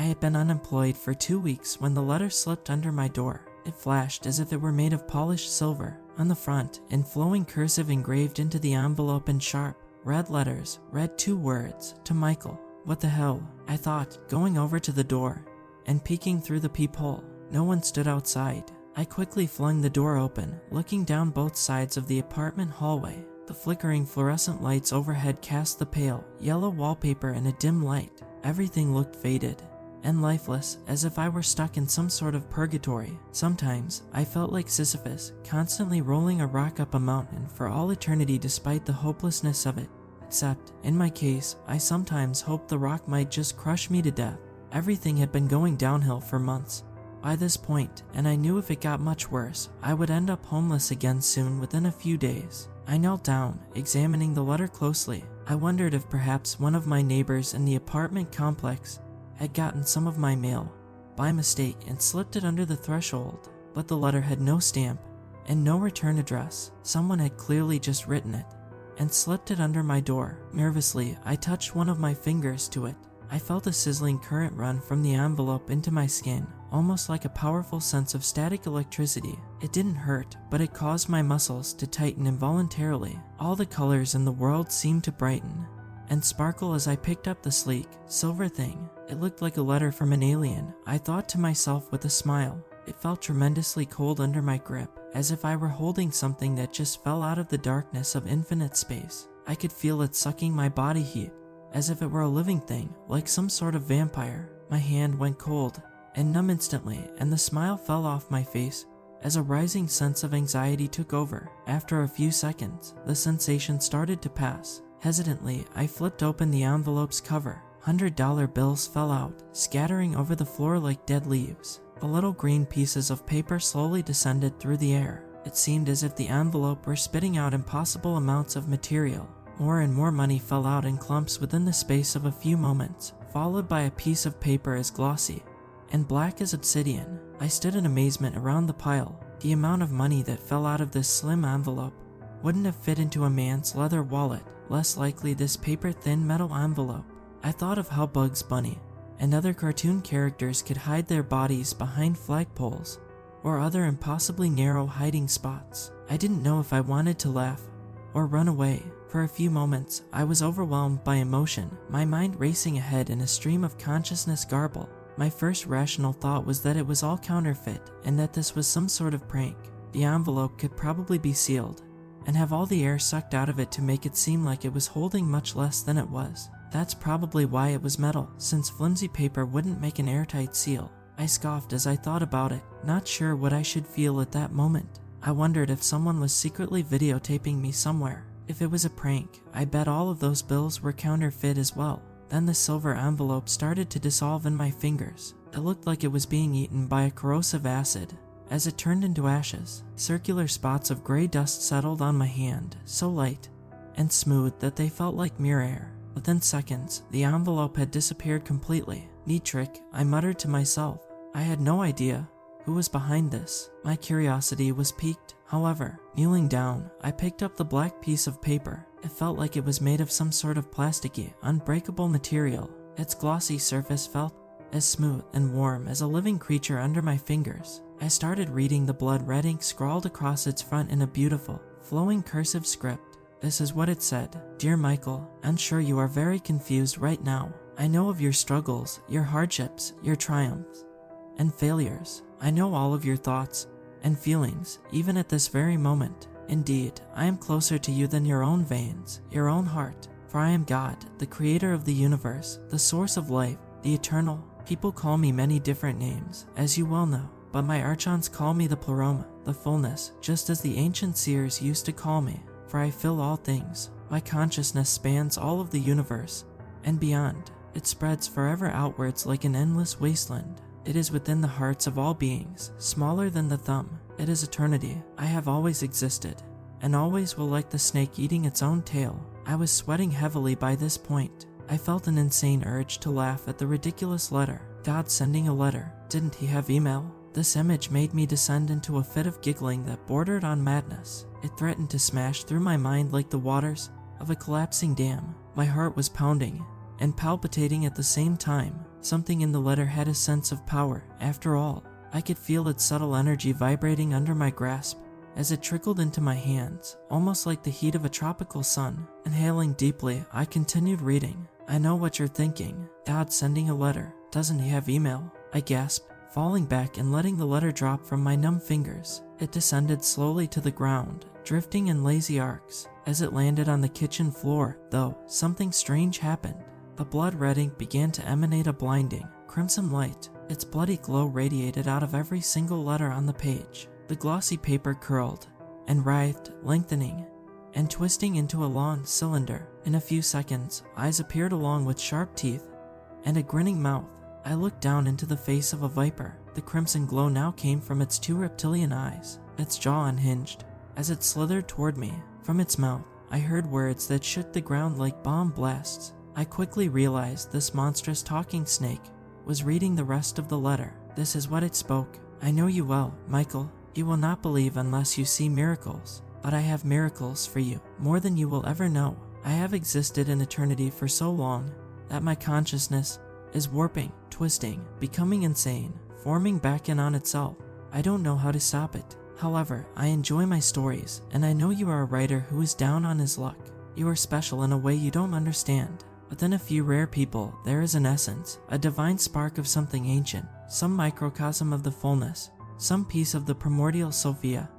I had been unemployed for 2 weeks when the letter slipped under my door. It flashed as if it were made of polished silver. On the front, in flowing cursive engraved into the envelope in sharp, red letters, read 2 words, "To Michael." What the hell? I thought, going over to the door and peeking through the peephole. No one stood outside. I quickly flung the door open, looking down both sides of the apartment hallway. The flickering fluorescent lights overhead cast the pale, yellow wallpaper in a dim light. Everything looked faded and lifeless, as if I were stuck in some sort of purgatory. Sometimes, I felt like Sisyphus, constantly rolling a rock up a mountain for all eternity despite the hopelessness of it. Except, in my case, I sometimes hoped the rock might just crush me to death. Everything had been going downhill for months by this point, and I knew if it got much worse, I would end up homeless again soon within a few days. I knelt down, examining the letter closely. I wondered if perhaps one of my neighbors in the apartment complex had gotten some of my mail by mistake and slipped it under the threshold, but the letter had no stamp and no return address. Someone had clearly just written it and slipped it under my door. Nervously, I touched one of my fingers to it. I felt a sizzling current run from the envelope into my skin, almost like a powerful sense of static electricity. It didn't hurt, but it caused my muscles to tighten involuntarily. All the colors in the world seemed to brighten and sparkle as I picked up the sleek, silver thing. It looked like a letter from an alien, I thought to myself with a smile. It felt tremendously cold under my grip, as if I were holding something that just fell out of the darkness of infinite space. I could feel it sucking my body heat, as if it were a living thing, like some sort of vampire. My hand went cold and numb instantly, and the smile fell off my face as a rising sense of anxiety took over. After a few seconds, the sensation started to pass. Hesitantly, I flipped open the envelope's cover. $100 bills fell out, scattering over the floor like dead leaves. The little green pieces of paper slowly descended through the air. It seemed as if the envelope were spitting out impossible amounts of material. More and more money fell out in clumps within the space of a few moments, followed by a piece of paper as glossy and black as obsidian. I stood in amazement around the pile. The amount of money that fell out of this slim envelope wouldn't have fit into a man's leather wallet, less likely this paper-thin metal envelope. I thought of how Bugs Bunny and other cartoon characters could hide their bodies behind flagpoles or other impossibly narrow hiding spots. I didn't know if I wanted to laugh or run away. For a few moments, I was overwhelmed by emotion, my mind racing ahead in a stream of consciousness garble. My first rational thought was that it was all counterfeit and that this was some sort of prank. The envelope could probably be sealed and have all the air sucked out of it to make it seem like it was holding much less than it was. That's probably why it was metal, since flimsy paper wouldn't make an airtight seal. I scoffed as I thought about it, not sure what I should feel at that moment. I wondered if someone was secretly videotaping me somewhere. If it was a prank, I bet all of those bills were counterfeit as well. Then the silver envelope started to dissolve in my fingers. It looked like it was being eaten by a corrosive acid. As it turned into ashes, circular spots of gray dust settled on my hand, so light and smooth that they felt like mere air. Within seconds, the envelope had disappeared completely. Neat trick, I muttered to myself. I had no idea who was behind this. My curiosity was piqued. However, kneeling down, I picked up the black piece of paper. It felt like it was made of some sort of plasticky, unbreakable material. Its glossy surface felt as smooth and warm as a living creature under my fingers. I started reading the blood red ink scrawled across its front in a beautiful, flowing cursive script. This is what it said. Dear Michael, I'm sure you are very confused right now. I know of your struggles, your hardships, your triumphs, and failures. I know all of your thoughts and feelings, even at this very moment. Indeed, I am closer to you than your own veins, your own heart. For I am God, the creator of the universe, the source of life, the eternal. People call me many different names, as you well know, but my archons call me the pleroma, the fullness, just as the ancient seers used to call me, for I fill all things. My consciousness spans all of the universe and beyond. It spreads forever outwards like an endless wasteland. It is within the hearts of all beings, smaller than the thumb. It is eternity. I have always existed, and always will, like the snake eating its own tail. I was sweating heavily by this point. I felt an insane urge to laugh at the ridiculous letter. God sending a letter. Didn't he have email? This image made me descend into a fit of giggling that bordered on madness. It threatened to smash through my mind like the waters of a collapsing dam. My heart was pounding and palpitating at the same time. Something in the letter had a sense of power. After all, I could feel its subtle energy vibrating under my grasp as it trickled into my hands, almost like the heat of a tropical sun. Inhaling deeply, I continued reading. I know what you're thinking. God sending a letter. Doesn't he have email? I gasped, falling back and letting the letter drop from my numb fingers. It descended slowly to the ground, drifting in lazy arcs. As it landed on the kitchen floor, though, something strange happened. The blood red ink began to emanate a blinding, crimson light. Its bloody glow radiated out of every single letter on the page. The glossy paper curled and writhed, lengthening and twisting into a long cylinder. In a few seconds, eyes appeared along with sharp teeth and a grinning mouth. I looked down into the face of a viper. The crimson glow now came from its 2 reptilian eyes. Its jaw unhinged. As it slithered toward me, from its mouth, I heard words that shook the ground like bomb blasts. I quickly realized this monstrous talking snake was reading the rest of the letter. This is what it spoke. I know you well, Michael. You will not believe unless you see miracles. But I have miracles for you, more than you will ever know. I have existed in eternity for so long that my consciousness is warping, twisting, becoming insane, forming back in on itself. I don't know how to stop it. However, I enjoy my stories, and I know you are a writer who is down on his luck. You are special in a way you don't understand. Within a few rare people, there is an essence, a divine spark of something ancient, some microcosm of the fullness, some piece of the primordial Sophia,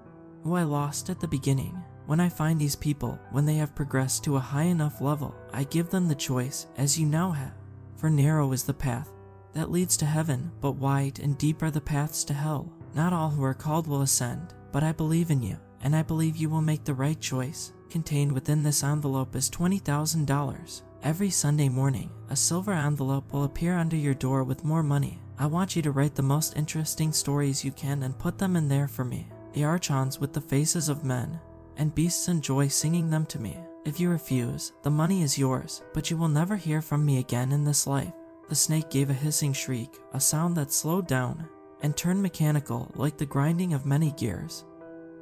who I lost at the beginning. When I find these people, when they have progressed to a high enough level, I give them the choice, as you now have. For narrow is the path that leads to heaven, but wide and deep are the paths to hell. Not all who are called will ascend, but I believe in you, and I believe you will make the right choice. Contained within this envelope is $20,000. Every Sunday morning, a silver envelope will appear under your door with more money. I want you to write the most interesting stories you can and put them in there for me. The archons with the faces of men and beasts enjoy singing them to me. If you refuse, the money is yours, but you will never hear from me again in this life. The snake gave a hissing shriek, a sound that slowed down and turned mechanical like the grinding of many gears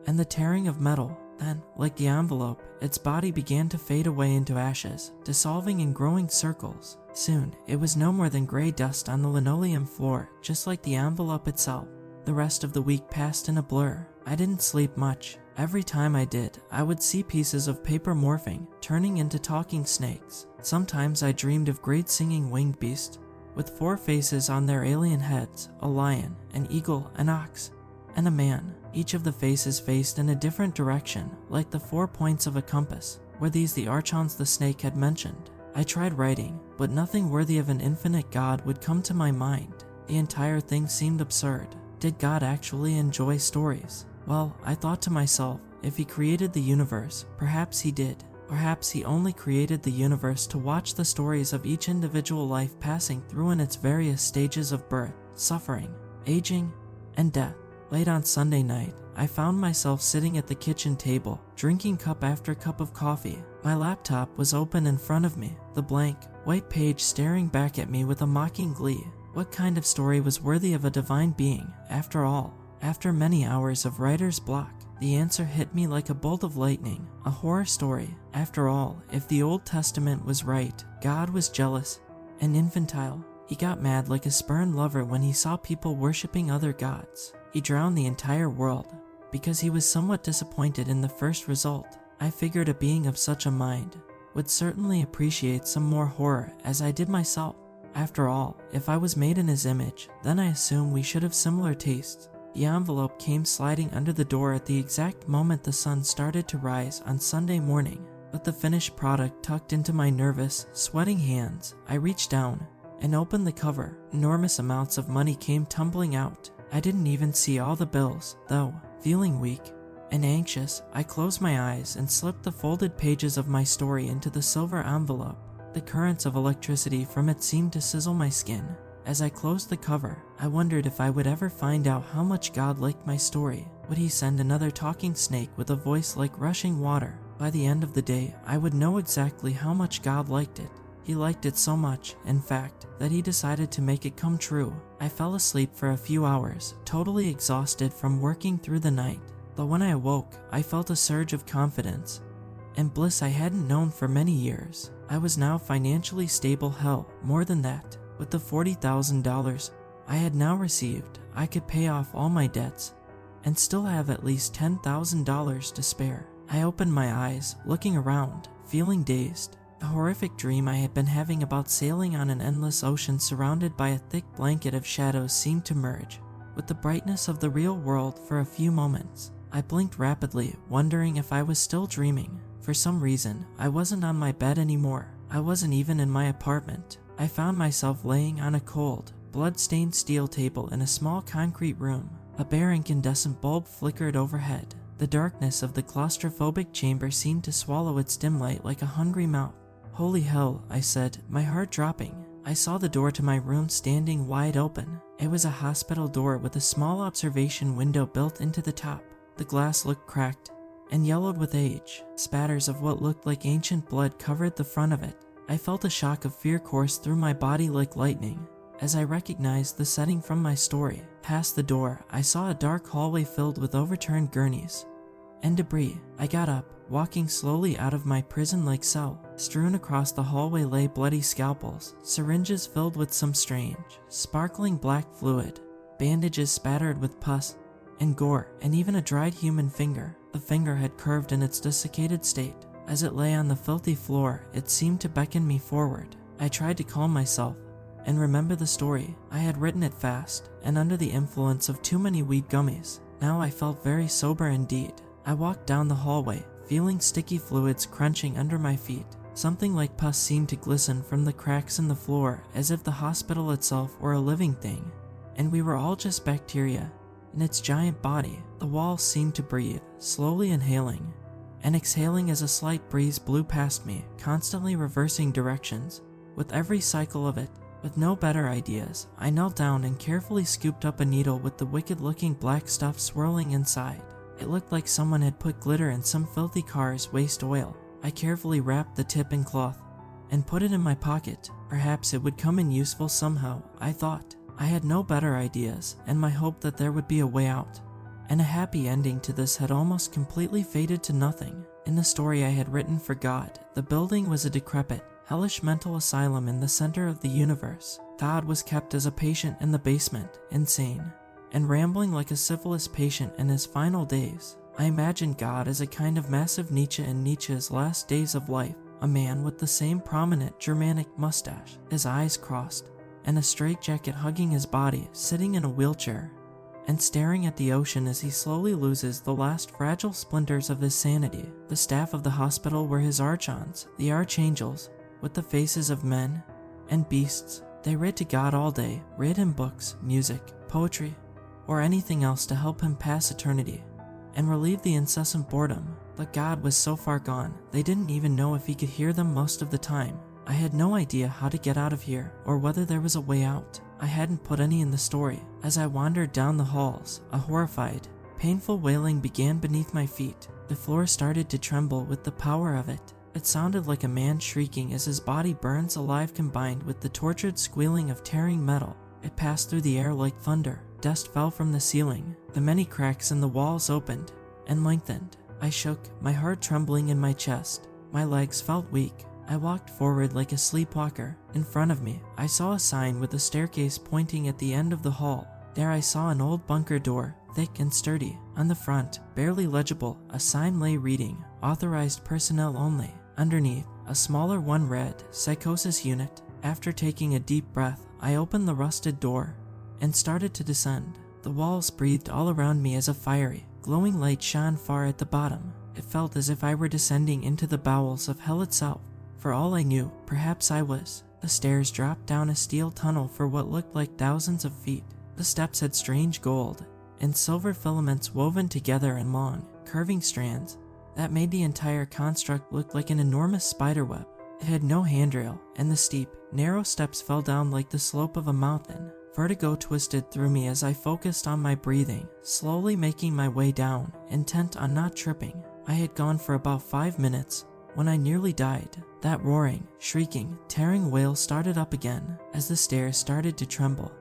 and the tearing of metal. Then, like the envelope, its body began to fade away into ashes, dissolving in growing circles. Soon, it was no more than gray dust on the linoleum floor, just like the envelope itself. The rest of the week passed in a blur. I didn't sleep much. Every time I did, I would see pieces of paper morphing, turning into talking snakes. Sometimes I dreamed of great singing winged beasts, with 4 faces on their alien heads, a lion, an eagle, an ox, and a man. Each of the faces faced in a different direction, like the 4 points of a compass. Were these the archons the snake had mentioned? I tried writing, but nothing worthy of an infinite God would come to my mind. The entire thing seemed absurd. Did God actually enjoy stories? Well, I thought to myself, if he created the universe, perhaps he did. Perhaps he only created the universe to watch the stories of each individual life passing through in its various stages of birth, suffering, aging, and death. Late on Sunday night, I found myself sitting at the kitchen table, drinking cup after cup of coffee. My laptop was open in front of me, the blank, white page staring back at me with a mocking glee. What kind of story was worthy of a divine being, after all? After many hours of writer's block, the answer hit me like a bolt of lightning. A horror story. After all, if the Old Testament was right, God was jealous and infantile. He got mad like a spurned lover when he saw people worshipping other gods. He drowned the entire world because he was somewhat disappointed in the first result. I figured a being of such a mind would certainly appreciate some more horror, as I did myself. After all, if I was made in his image, then I assume we should have similar tastes. The envelope came sliding under the door at the exact moment the sun started to rise on Sunday morning. With the finished product tucked into my nervous, sweating hands, I reached down and opened the cover. Enormous amounts of money came tumbling out. I didn't even see all the bills, though. Feeling weak and anxious, I closed my eyes and slipped the folded pages of my story into the silver envelope. The currents of electricity from it seemed to sizzle my skin. As I closed the cover, I wondered if I would ever find out how much God liked my story. Would he send another talking snake with a voice like rushing water? By the end of the day, I would know exactly how much God liked it. He liked it so much, in fact, that he decided to make it come true. I fell asleep for a few hours, totally exhausted from working through the night. But when I awoke, I felt a surge of confidence and bliss I hadn't known for many years. I was now financially stable. Hell, more than that. With the $40,000 I had now received, I could pay off all my debts and still have at least $10,000 to spare. I opened my eyes, looking around, feeling dazed. The horrific dream I had been having about sailing on an endless ocean surrounded by a thick blanket of shadows seemed to merge with the brightness of the real world for a few moments. I blinked rapidly, wondering if I was still dreaming. For some reason, I wasn't on my bed anymore. I wasn't even in my apartment. I found myself laying on a cold, blood-stained steel table in a small concrete room. A bare incandescent bulb flickered overhead. The darkness of the claustrophobic chamber seemed to swallow its dim light like a hungry mouth. "Holy hell," I said, my heart dropping. I saw the door to my room standing wide open. It was a hospital door with a small observation window built into the top. The glass looked cracked and yellowed with age. Spatters of what looked like ancient blood covered the front of it. I felt a shock of fear course through my body like lightning as I recognized the setting from my story. Past the door, I saw a dark hallway filled with overturned gurneys and debris. I got up, walking slowly out of my prison-like cell. Strewn across the hallway lay bloody scalpels, syringes filled with some strange, sparkling black fluid, bandages spattered with pus and gore, and even a dried human finger. The finger had curved in its desiccated state. As it lay on the filthy floor, it seemed to beckon me forward. I tried to calm myself and remember the story. I had written it fast and under the influence of too many weed gummies. Now I felt very sober indeed. I walked down the hallway, feeling sticky fluids crunching under my feet. Something like pus seemed to glisten from the cracks in the floor, as if the hospital itself were a living thing, and we were all just bacteria in its giant body. The walls seemed to breathe, slowly inhaling and exhaling as a slight breeze blew past me, constantly reversing directions with every cycle of it. With no better ideas, I knelt down and carefully scooped up a needle with the wicked-looking black stuff swirling inside. It looked like someone had put glitter in some filthy car's waste oil. I carefully wrapped the tip in cloth and put it in my pocket. Perhaps it would come in useful somehow, I thought. I had no better ideas, and my hope that there would be a way out and a happy ending to this had almost completely faded to nothing. In the story I had written for God, the building was a decrepit, hellish mental asylum in the center of the universe. God was kept as a patient in the basement, insane and rambling like a syphilis patient in his final days. I imagined God as a kind of massive Nietzsche in Nietzsche's last days of life, a man with the same prominent Germanic mustache, his eyes crossed, and a straitjacket hugging his body, sitting in a wheelchair and staring at the ocean as he slowly loses the last fragile splinters of his sanity. The staff of the hospital were his archons, the archangels, with the faces of men and beasts. They read to God all day, read him books, music, poetry, or anything else to help him pass eternity and relieve the incessant boredom. But God was so far gone, they didn't even know if he could hear them most of the time. I had no idea how to get out of here or whether there was a way out. I hadn't put any in the story. As I wandered down the halls, a horrified, painful wailing began beneath my feet. The floor started to tremble with the power of it. It sounded like a man shrieking as his body burns alive, combined with the tortured squealing of tearing metal. It passed through the air like thunder. Dust fell from the ceiling. The many cracks in the walls opened and lengthened. I shook, my heart trembling in my chest. My legs felt weak. I walked forward like a sleepwalker. In front of me, I saw a sign with a staircase pointing at the end of the hall. There I saw an old bunker door, thick and sturdy. On the front, barely legible, a sign lay reading, "Authorized personnel only." Underneath, a smaller one read, "Psychosis unit." After taking a deep breath, I opened the rusted door and started to descend. The walls breathed all around me as a fiery, glowing light shone far at the bottom. It felt as if I were descending into the bowels of hell itself. For all I knew, perhaps I was. The stairs dropped down a steel tunnel for what looked like thousands of feet. The steps had strange gold and silver filaments woven together in long, curving strands that made the entire construct look like an enormous spiderweb. It had no handrail, and the steep, narrow steps fell down like the slope of a mountain. Vertigo twisted through me as I focused on my breathing, slowly making my way down, intent on not tripping. I had gone for about 5 minutes when I nearly died. That roaring, shrieking, tearing wail started up again as the stairs started to tremble,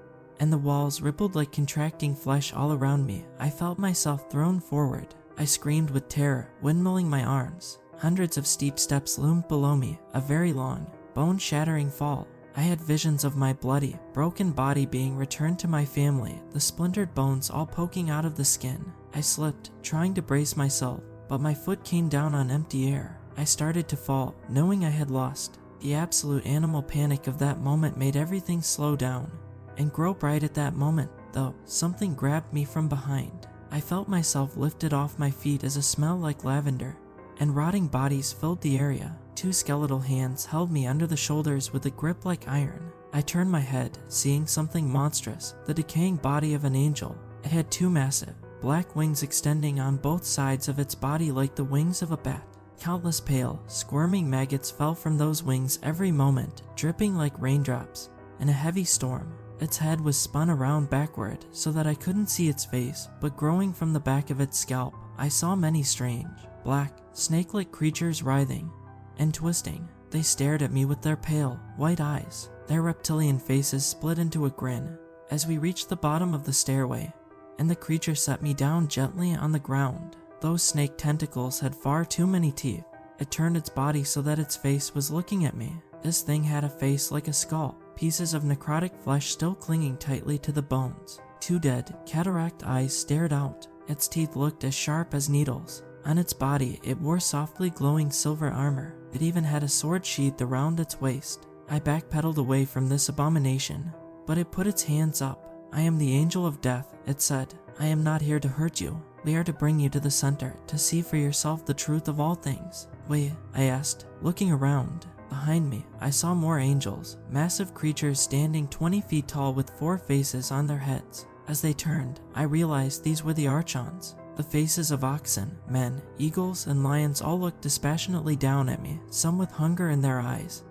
and the walls rippled like contracting flesh all around me. I felt myself thrown forward. I screamed with terror, windmilling my arms. Hundreds of steep steps loomed below me, a very long, bone-shattering fall. I had visions of my bloody, broken body being returned to my family, the splintered bones all poking out of the skin. I slipped, trying to brace myself, but my foot came down on empty air. I started to fall, knowing I had lost. The absolute animal panic of that moment made everything slow down and grow bright at that moment, though. Something grabbed me from behind. I felt myself lifted off my feet as a smell like lavender and rotting bodies filled the area. Two skeletal hands held me under the shoulders with a grip like iron. I turned my head, seeing something monstrous, the decaying body of an angel. It had two massive, black wings extending on both sides of its body like the wings of a bat. Countless pale, squirming maggots fell from those wings every moment, dripping like raindrops in a heavy storm. Its head was spun around backward so that I couldn't see its face, but growing from the back of its scalp, I saw many strange, black, snake-like creatures writhing and twisting. They stared at me with their pale, white eyes. Their reptilian faces split into a grin as we reached the bottom of the stairway, and the creature set me down gently on the ground. Those snake tentacles had far too many teeth. It turned its body so that its face was looking at me. This thing had a face like a skull, pieces of necrotic flesh still clinging tightly to the bones. Two dead, cataract eyes stared out. Its teeth looked as sharp as needles. On its body, it wore softly glowing silver armor. It even had a sword sheathed around its waist. I backpedaled away from this abomination, but it put its hands up. "I am the angel of death," it said. "I am not here to hurt you. We are to bring you to the center, to see for yourself the truth of all things." "Wait," I asked, looking around. Behind me, I saw more angels, massive creatures standing 20 feet tall with 4 faces on their heads. As they turned, I realized these were the archons. The faces of oxen, men, eagles, and lions all looked dispassionately down at me, some with hunger in their eyes,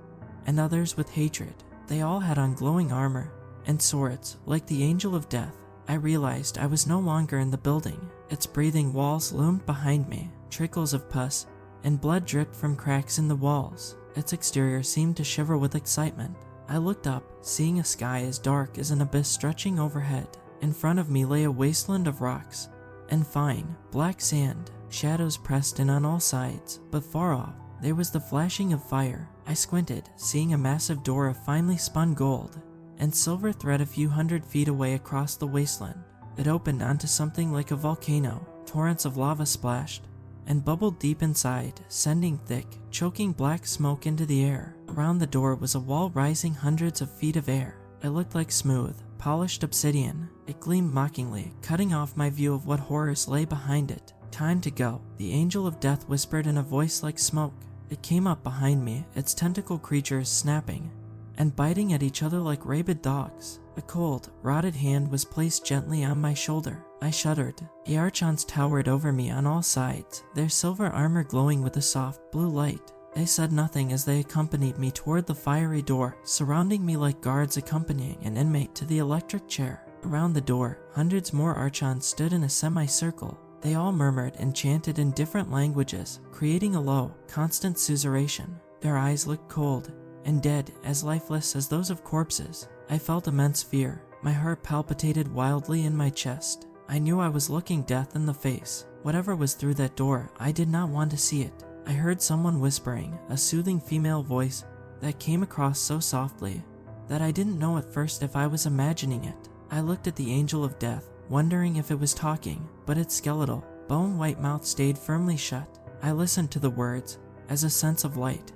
and others with hatred. They all had on glowing armor and swords, like the angel of death. I realized I was no longer in the building. Its breathing walls loomed behind me. Trickles of pus and blood dripped from cracks in the walls. Its exterior seemed to shiver with excitement. I looked up, seeing a sky as dark as an abyss stretching overhead. In front of me lay a wasteland of rocks and fine, black sand. Shadows pressed in on all sides, but far off, there was the flashing of fire. I squinted, seeing a massive door of finely spun gold and silver thread a few hundred feet away across the wasteland. It opened onto something like a volcano. Torrents of lava splashed and bubbled deep inside, sending thick, choking black smoke into the air. Around the door was a wall rising hundreds of feet of air. It looked like smooth, polished obsidian. It gleamed mockingly, cutting off my view of what horrors lay behind it. "Time to go," the angel of death whispered in a voice like smoke. It came up behind me, its tentacle creatures snapping and biting at each other like rabid dogs. A cold, rotted hand was placed gently on my shoulder. I shuddered. The archons towered over me on all sides, their silver armor glowing with a soft blue light. They said nothing as they accompanied me toward the fiery door, surrounding me like guards accompanying an inmate to the electric chair. Around the door, hundreds more archons stood in a semicircle. They all murmured and chanted in different languages, creating a low, constant susurration. Their eyes looked cold and dead, as lifeless as those of corpses. I felt immense fear. My heart palpitated wildly in my chest. I knew I was looking death in the face. Whatever was through that door, I did not want to see it. I heard someone whispering, a soothing female voice that came across so softly that I didn't know at first if I was imagining it. I looked at the angel of death, wondering if it was talking, but its skeletal, bone-white mouth stayed firmly shut. I listened to the words as a sense of light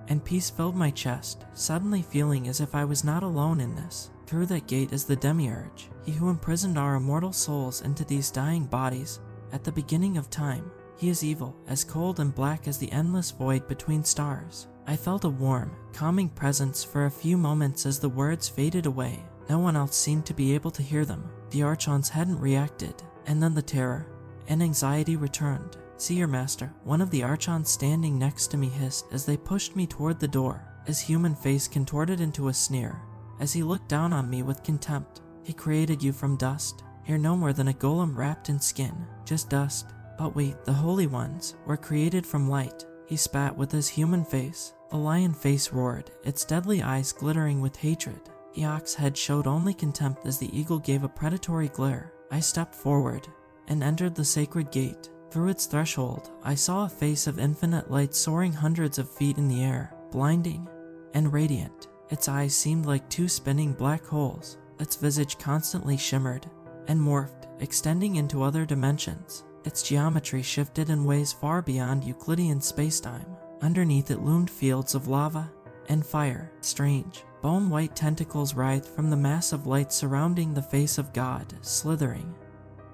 and peace filled my chest, suddenly feeling as if I was not alone in this. Through that gate is the Demiurge, he who imprisoned our immortal souls into these dying bodies at the beginning of time. He is evil, as cold and black as the endless void between stars. I felt a warm, calming presence for a few moments as the words faded away. No one else seemed to be able to hear them. The archons hadn't reacted, and then the terror and anxiety returned. "See your master," one of the archons standing next to me hissed as they pushed me toward the door. His human face contorted into a sneer as he looked down on me with contempt. "He created you from dust. You're no more than a golem wrapped in skin, just dust." "But wait, the holy ones were created from light." He spat with his human face. The lion face roared, its deadly eyes glittering with hatred. The ox head showed only contempt as the eagle gave a predatory glare. I stepped forward and entered the sacred gate. Through its threshold, I saw a face of infinite light soaring hundreds of feet in the air, blinding and radiant. Its eyes seemed like two spinning black holes. Its visage constantly shimmered and morphed, extending into other dimensions. Its geometry shifted in ways far beyond Euclidean spacetime. Underneath it loomed fields of lava and fire. Strange, bone-white tentacles writhed from the mass of light surrounding the face of God, slithering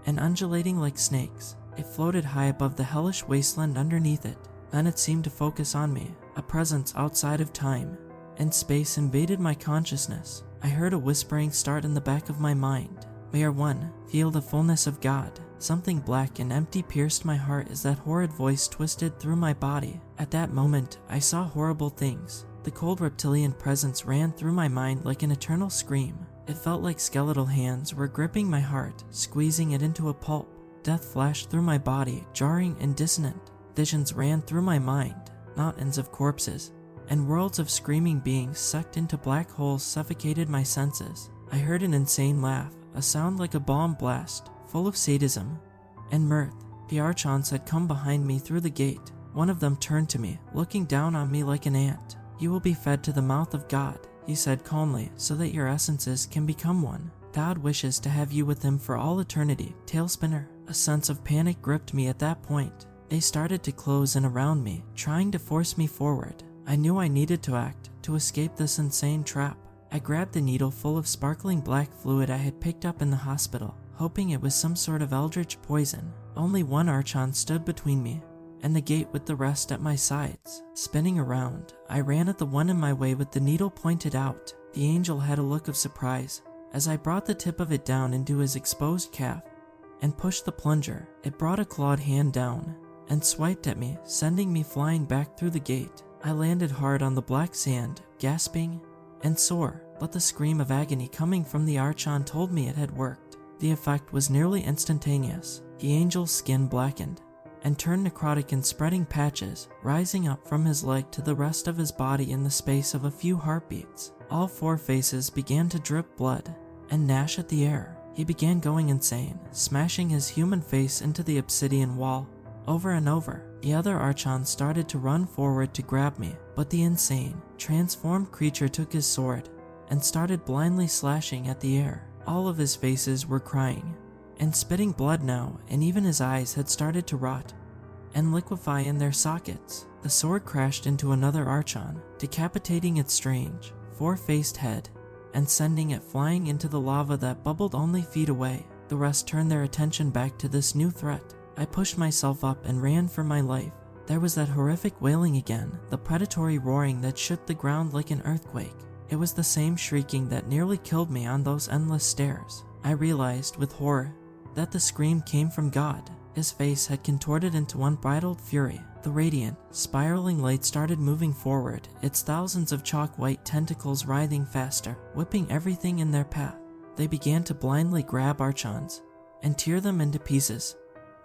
and undulating like snakes. It floated high above the hellish wasteland underneath it. Then it seemed to focus on me. A presence outside of time and space invaded my consciousness. I heard a whispering start in the back of my mind. "We are one. Feel the fullness of God." Something black and empty pierced my heart as that horrid voice twisted through my body. At that moment, I saw horrible things. The cold reptilian presence ran through my mind like an eternal scream. It felt like skeletal hands were gripping my heart, squeezing it into a pulp. Death flashed through my body, jarring and dissonant. Visions ran through my mind, mountains of corpses, and worlds of screaming beings sucked into black holes suffocated my senses. I heard an insane laugh, a sound like a bomb blast, full of sadism and mirth. The archons had come behind me through the gate. One of them turned to me, looking down on me like an ant. "You will be fed to the mouth of God," he said calmly, "so that your essences can become one. God wishes to have you with him for all eternity." Tailspinner. A sense of panic gripped me at that point. They started to close in around me, trying to force me forward. I knew I needed to act to escape this insane trap. I grabbed the needle full of sparkling black fluid I had picked up in the hospital, hoping it was some sort of eldritch poison. Only one archon stood between me and the gate, with the rest at my sides. Spinning around, I ran at the one in my way with the needle pointed out. The angel had a look of surprise as I brought the tip of it down into his exposed calf and pushed the plunger. It brought a clawed hand down and swiped at me, sending me flying back through the gate. I landed hard on the black sand, gasping and sore, but the scream of agony coming from the archon told me it had worked. The effect was nearly instantaneous. The angel's skin blackened and turned necrotic in spreading patches, rising up from his leg to the rest of his body in the space of a few heartbeats. All four faces began to drip blood and gnash at the air. He began going insane, smashing his human face into the obsidian wall over and over. The other archon started to run forward to grab me, but the insane, transformed creature took his sword and started blindly slashing at the air. All of his faces were crying and spitting blood now, and even his eyes had started to rot and liquefy in their sockets. The sword crashed into another archon, decapitating its strange, four-faced head and sending it flying into the lava that bubbled only feet away. The rest turned their attention back to this new threat. I pushed myself up and ran for my life. There was that horrific wailing again, the predatory roaring that shook the ground like an earthquake. It was the same shrieking that nearly killed me on those endless stairs. I realized with horror that the scream came from God. His face had contorted into unbridled fury. The radiant, spiraling light started moving forward, its thousands of chalk-white tentacles writhing faster, whipping everything in their path. They began to blindly grab archons and tear them into pieces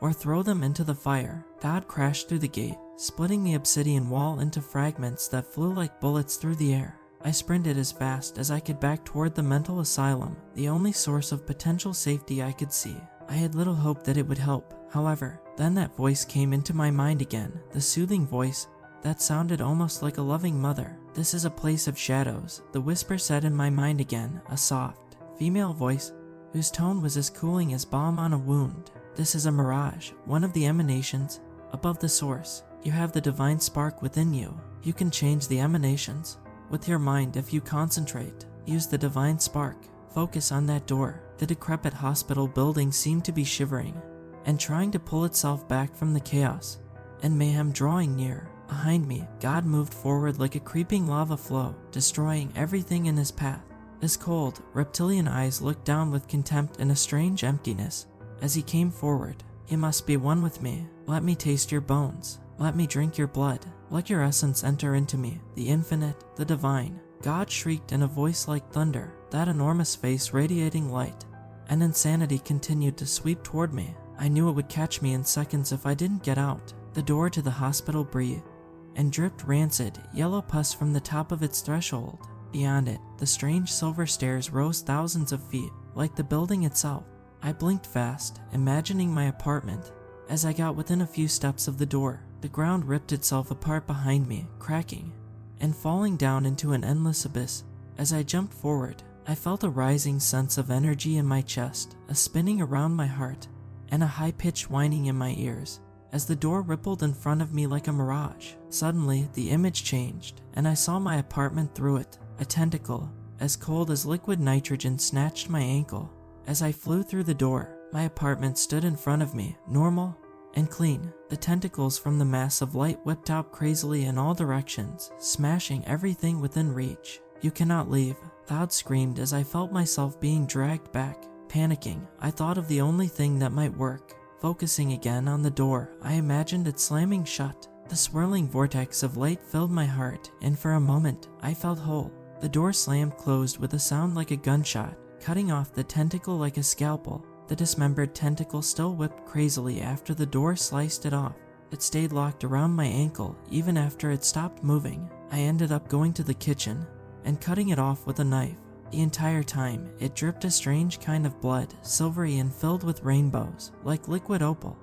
or throw them into the fire. God crashed through the gate, splitting the obsidian wall into fragments that flew like bullets through the air. I sprinted as fast as I could back toward the mental asylum, the only source of potential safety I could see. I had little hope that it would help, however. Then that voice came into my mind again, the soothing voice that sounded almost like a loving mother. "This is a place of shadows," the whisper said in my mind again, a soft, female voice whose tone was as cooling as balm on a wound. "This is a mirage, one of the emanations above the source. You have the divine spark within you. You can change the emanations with your mind if you concentrate. Use the divine spark. Focus on that door." The decrepit hospital building seemed to be shivering and trying to pull itself back from the chaos and mayhem drawing near. Behind me, God moved forward like a creeping lava flow, destroying everything in his path. His cold, reptilian eyes looked down with contempt and a strange emptiness as he came forward. "You must be one with me. Let me taste your bones. Let me drink your blood. Let your essence enter into me, the infinite, the divine." God shrieked in a voice like thunder, that enormous face radiating light, and insanity continued to sweep toward me. I knew it would catch me in seconds if I didn't get out. The door to the hospital breathed and dripped rancid, yellow pus from the top of its threshold. Beyond it, the strange silver stairs rose thousands of feet, like the building itself. I blinked fast, imagining my apartment. As I got within a few steps of the door, the ground ripped itself apart behind me, cracking and falling down into an endless abyss As I jumped forward, I felt a rising sense of energy in my chest, a spinning around my heart, and a high-pitched whining in my ears. As the door rippled in front of me like a mirage, suddenly the image changed, and I saw my apartment through it. A tentacle, as cold as liquid nitrogen, snatched my ankle. As I flew through the door, my apartment stood in front of me, normal and clean. The tentacles from the mass of light whipped out crazily in all directions, smashing everything within reach. "You cannot leave," Cloud screamed as I felt myself being dragged back. Panicking, I thought of the only thing that might work. Focusing again on the door, I imagined it slamming shut. The swirling vortex of light filled my heart, and for a moment, I felt whole. The door slammed closed with a sound like a gunshot, cutting off the tentacle like a scalpel. The dismembered tentacle still whipped crazily after the door sliced it off. It stayed locked around my ankle even after it stopped moving. I ended up going to the kitchen and cutting it off with a knife. The entire time, it dripped a strange kind of blood, silvery and filled with rainbows, like liquid opal.